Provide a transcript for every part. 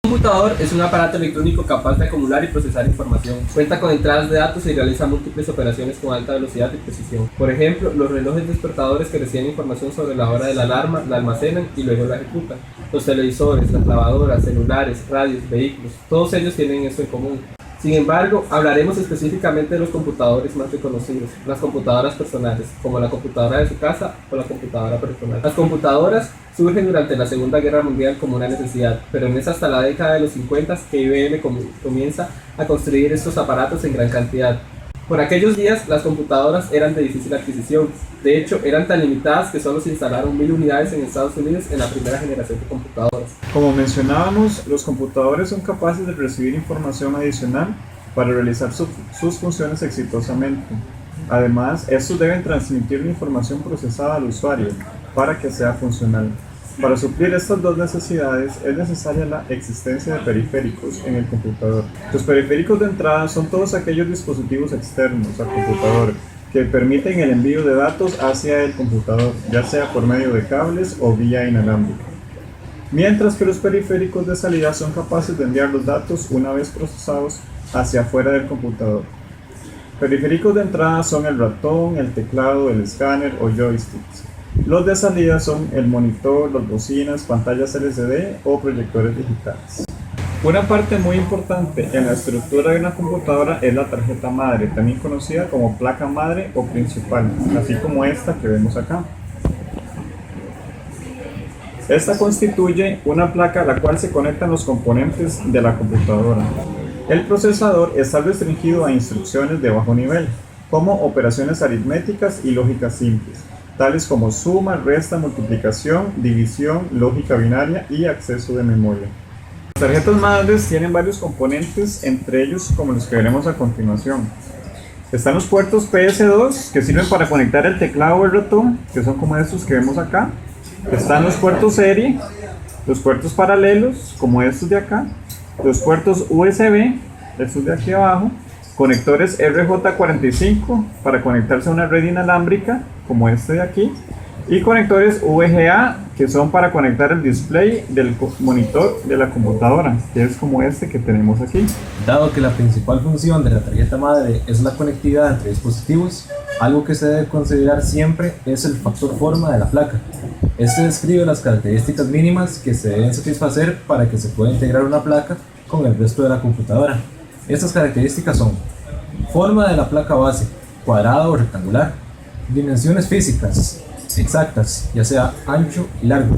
Un computador es un aparato electrónico capaz de acumular y procesar información. Cuenta con entradas de datos y realiza múltiples operaciones con alta velocidad y precisión. Por ejemplo, los relojes despertadores que reciben información sobre la hora de la alarma la almacenan y luego la ejecutan. Los televisores, las lavadoras, celulares, radios, vehículos, todos ellos tienen esto en común. Sin embargo, hablaremos específicamente de los computadores más reconocidos, las computadoras personales, como la computadora de su casa o la computadora personal. Las computadoras surgen durante la Segunda Guerra Mundial como una necesidad, pero no es hasta la década de los 50 que IBM comienza a construir estos aparatos en gran cantidad. Por aquellos días, las computadoras eran de difícil adquisición. De hecho, eran tan limitadas que solo se instalaron 1000 unidades en Estados Unidos en la primera generación de computadoras. Como mencionábamos, los computadores son capaces de recibir información adicional para realizar sus funciones exitosamente. Además, estos deben transmitir la información procesada al usuario para que sea funcional. Para suplir estas dos necesidades es necesaria la existencia de periféricos en el computador. Los periféricos de entrada son todos aquellos dispositivos externos al computador que permiten el envío de datos hacia el computador, ya sea por medio de cables o vía inalámbrica. Mientras que los periféricos de salida son capaces de enviar los datos una vez procesados hacia afuera del computador. Periféricos de entrada son el ratón, el teclado, el escáner o joysticks. Los de salida son el monitor, las bocinas, pantallas LCD o proyectores digitales. Una parte muy importante en la estructura de una computadora es la tarjeta madre, también conocida como placa madre o principal, así como esta que vemos acá. Esta constituye una placa a la cual se conectan los componentes de la computadora. El procesador está restringido a instrucciones de bajo nivel, como operaciones aritméticas y lógicas simples, tales como suma, resta, multiplicación, división, lógica binaria y acceso de memoria. Las tarjetas madres tienen varios componentes, entre ellos como los que veremos a continuación. Están los puertos PS2, que sirven para conectar el teclado o el ratón, que son como estos que vemos acá. Están los puertos serie, los puertos paralelos, como estos de acá, los puertos USB, estos de aquí abajo, conectores RJ45 para conectarse a una red inalámbrica, como este de aquí, y conectores VGA, que son para conectar el display del monitor de la computadora, que es como este que tenemos aquí. Dado que la principal función de la tarjeta madre es la conectividad entre dispositivos, algo que se debe considerar siempre es el factor forma de la placa. Este describe las características mínimas que se deben satisfacer para que se pueda integrar una placa con el resto de la computadora. Estas características son: forma de la placa base, cuadrada o rectangular; dimensiones físicas exactas, ya sea ancho y largo;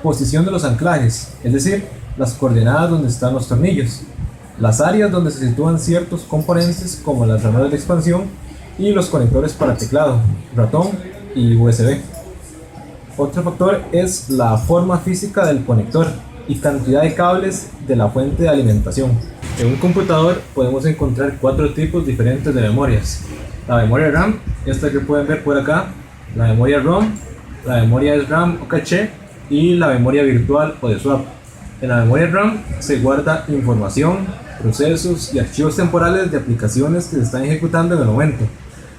posición de los anclajes, es decir, las coordenadas donde están los tornillos; las áreas donde se sitúan ciertos componentes como las ranuras de expansión y los conectores para teclado, ratón y USB. Otro factor es la forma física del conector y cantidad de cables de la fuente de alimentación. En un computador podemos encontrar 4 tipos diferentes de memorias: la memoria RAM, esta que pueden ver por acá; la memoria ROM, la memoria SRAM o caché, y la memoria virtual o de swap. En la memoria RAM se guarda información, procesos y archivos temporales de aplicaciones que se están ejecutando en el momento.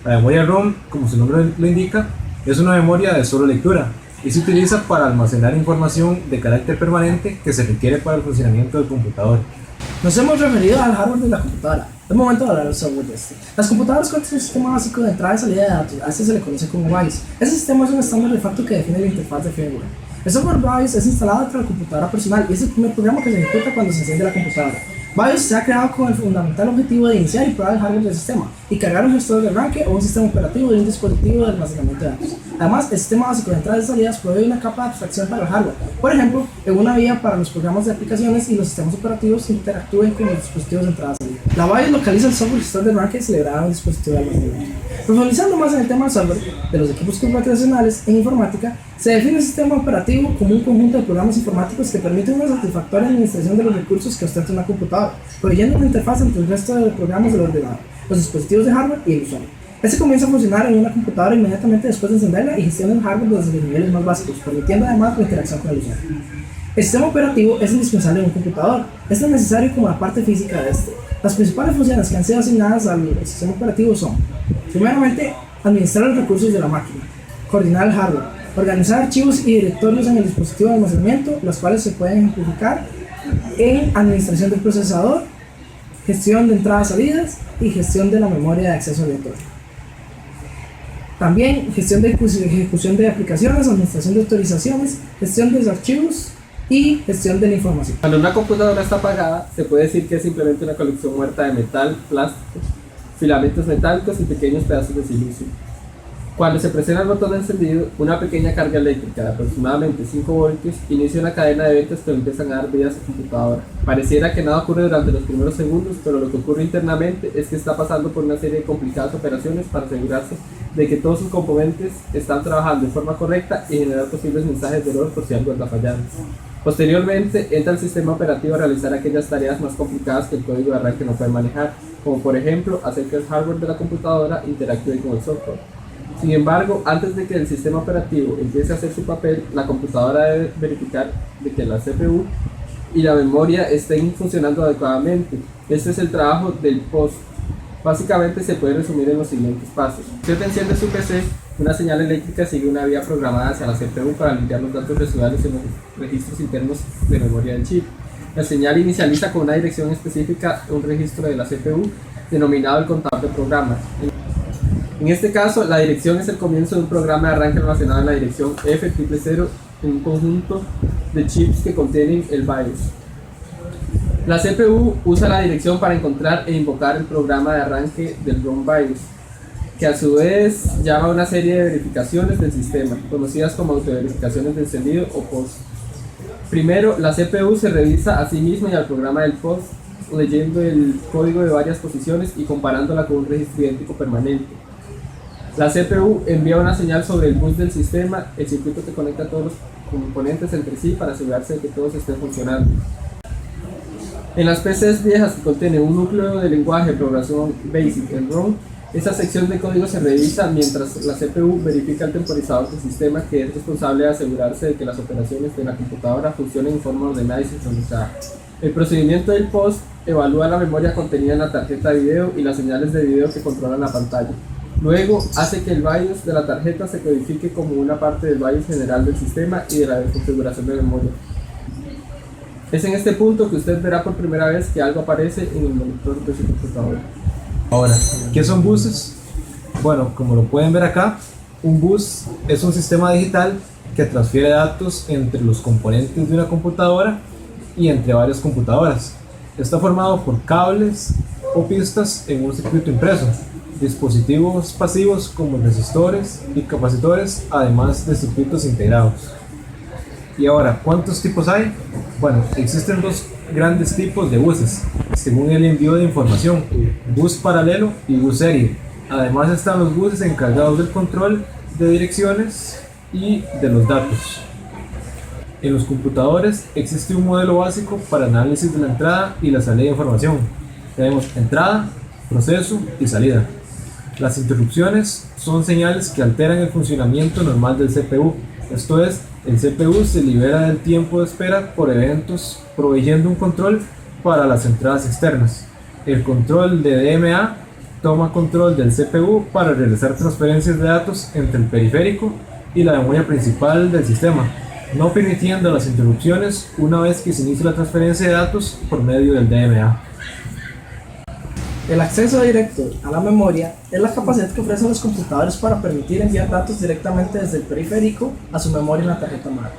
La memoria ROM, como su nombre lo indica, es una memoria de solo lectura y se utiliza para almacenar información de carácter permanente que se requiere para el funcionamiento del computador. Nos hemos referido al hardware de la computadora. Es momento de hablar del software de este. Las computadoras cuentan un sistema básico de entrada y salida de datos. A este se le conoce como BIOS. Este sistema es un estándar de facto que define la interfaz de firmware. El software BIOS es instalado dentro de la computadora personal y es el primer programa que se ejecuta cuando se enciende la computadora. BIOS se ha creado con el fundamental objetivo de iniciar y probar el hardware del sistema y cargar un gestor de arranque o un sistema operativo de un dispositivo de almacenamiento de datos. Además, el sistema básico de entradas y salidas provee una capa de abstracción para el hardware, por ejemplo, en una vía para los programas de aplicaciones y los sistemas operativos que interactúen con los dispositivos de entrada y salida. La BIOS localiza el software gestor de arranque celebrado en un dispositivo de almacenamiento. Profundizando más en el tema del software de los equipos computacionales en informática, se define el sistema operativo como un conjunto de programas informáticos que permiten una satisfactoria administración de los recursos que ostenta una computadora, proveyendo una interfaz entre el resto de programas del ordenador, los dispositivos de hardware y el usuario. Este comienza a funcionar en una computadora inmediatamente después de encenderla y gestiona el hardware desde los niveles más básicos, permitiendo además la interacción con el usuario. El sistema operativo es indispensable en un computador. Es tan necesario como la parte física de este. Las principales funciones que han sido asignadas al sistema operativo son: primeramente, administrar los recursos de la máquina; coordinar el hardware; organizar archivos y directorios en el dispositivo de almacenamiento, los cuales se pueden ejemplificar en administración del procesador, gestión de entradas-salidas y gestión de la memoria de acceso aleatorio. También gestión de ejecución de aplicaciones, administración de autorizaciones, gestión de los archivos y gestión de la información. Cuando una computadora está apagada, se puede decir que es simplemente una colección muerta de metal, plástico, filamentos metálicos y pequeños pedazos de silicio. Cuando se presiona el botón de encendido, una pequeña carga eléctrica de aproximadamente 5 voltios inicia una cadena de eventos que empiezan a dar vida a su computadora. Pareciera que nada ocurre durante los primeros segundos, pero lo que ocurre internamente es que está pasando por una serie de complicadas operaciones para asegurarse de que todos sus componentes están trabajando de forma correcta y generar posibles mensajes de error por si algo anda fallando. Posteriormente, entra el sistema operativo a realizar aquellas tareas más complicadas que el código de arranque no puede manejar, como por ejemplo hacer que el hardware de la computadora interactúe con el software. Sin embargo, antes de que el sistema operativo empiece a hacer su papel, la computadora debe verificar de que la CPU y la memoria estén funcionando adecuadamente. Este es el trabajo del POST. Básicamente se puede resumir en los siguientes pasos. Si usted enciende su PC, una señal eléctrica sigue una vía programada hacia la CPU para limpiar los datos residuales en los registros internos de memoria del chip. La señal inicializa con una dirección específica un registro de la CPU denominado el contador de programas. En este caso, la dirección es el comienzo de un programa de arranque almacenado en la dirección F000 en un conjunto de chips que contienen el BIOS. La CPU usa la dirección para encontrar e invocar el programa de arranque del ROM BIOS, que a su vez llama a una serie de verificaciones del sistema, conocidas como autoverificaciones de encendido o POST. Primero, la CPU se revisa a sí misma y al programa del POST, leyendo el código de varias posiciones y comparándola con un registro idéntico permanente. La CPU envía una señal sobre el bus del sistema, el circuito que conecta a todos los componentes entre sí para asegurarse de que todos estén funcionando. En las PCs viejas que contienen un núcleo de lenguaje de programación BASIC en ROM, esa sección de código se revisa mientras la CPU verifica el temporizador del sistema, que es responsable de asegurarse de que las operaciones de la computadora funcionen en forma ordenada y sincronizada. El procedimiento del POST evalúa la memoria contenida en la tarjeta de video y las señales de video que controlan la pantalla. Luego, hace que el BIOS de la tarjeta se codifique como una parte del BIOS general del sistema y de la configuración de memoria. Es en este punto que usted verá por primera vez que algo aparece en el monitor de su computadora. Ahora, ¿qué son buses? Bueno, como lo pueden ver acá, un bus es un sistema digital que transfiere datos entre los componentes de una computadora y entre varias computadoras. Está formado por cables o pistas en un circuito impreso, dispositivos pasivos como resistores y capacitores, además de circuitos integrados. Y ahora, ¿cuántos tipos hay? Bueno, existen dos grandes tipos de buses, según el envío de información: bus paralelo y bus serie. Además están los buses encargados del control de direcciones y de los datos. En los computadores existe un modelo básico para análisis de la entrada y la salida de información. Tenemos entrada, proceso y salida. Las interrupciones son señales que alteran el funcionamiento normal del CPU. Esto es, el CPU se libera del tiempo de espera por eventos, proveyendo un control para las entradas externas. El control de DMA toma control del CPU para realizar transferencias de datos entre el periférico y la memoria principal del sistema, no permitiendo las interrupciones una vez que se inicia la transferencia de datos por medio del DMA. El acceso directo a la memoria es la capacidad que ofrecen los computadores para permitir enviar datos directamente desde el periférico a su memoria en la tarjeta madre.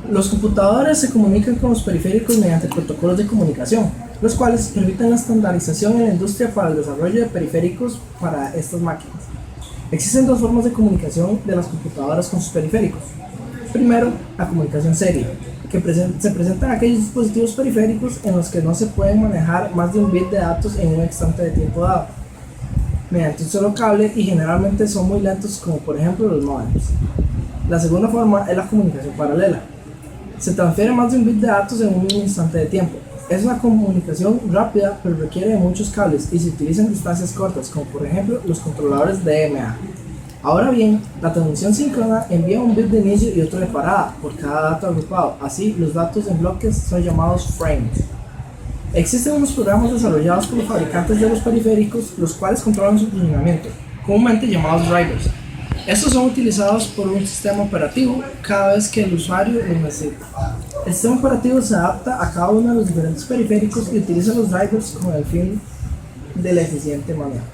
Los computadores se comunican con los periféricos mediante protocolos de comunicación, los cuales permiten la estandarización en la industria para el desarrollo de periféricos para estas máquinas. Existen dos formas de comunicación de las computadoras con sus periféricos. Primero, la comunicación serie, que se presentan aquellos dispositivos periféricos en los que no se pueden manejar más de un bit de datos en un instante de tiempo dado, mediante un solo cable, y generalmente son muy lentos, como por ejemplo los módems. La segunda forma es la comunicación paralela. Se transfiere más de un bit de datos en un instante de tiempo. Es una comunicación rápida, pero requiere de muchos cables y se utiliza en distancias cortas, como por ejemplo los controladores DMA. Ahora bien, la transmisión síncrona envía un bit de inicio y otro de parada por cada dato agrupado. Así, los datos en bloques son llamados frames. Existen unos programas desarrollados por los fabricantes de los periféricos, los cuales controlan su funcionamiento, comúnmente llamados drivers. Estos son utilizados por un sistema operativo cada vez que el usuario lo necesita. El sistema operativo se adapta a cada uno de los diferentes periféricos y utiliza los drivers con el fin del eficiente manejo.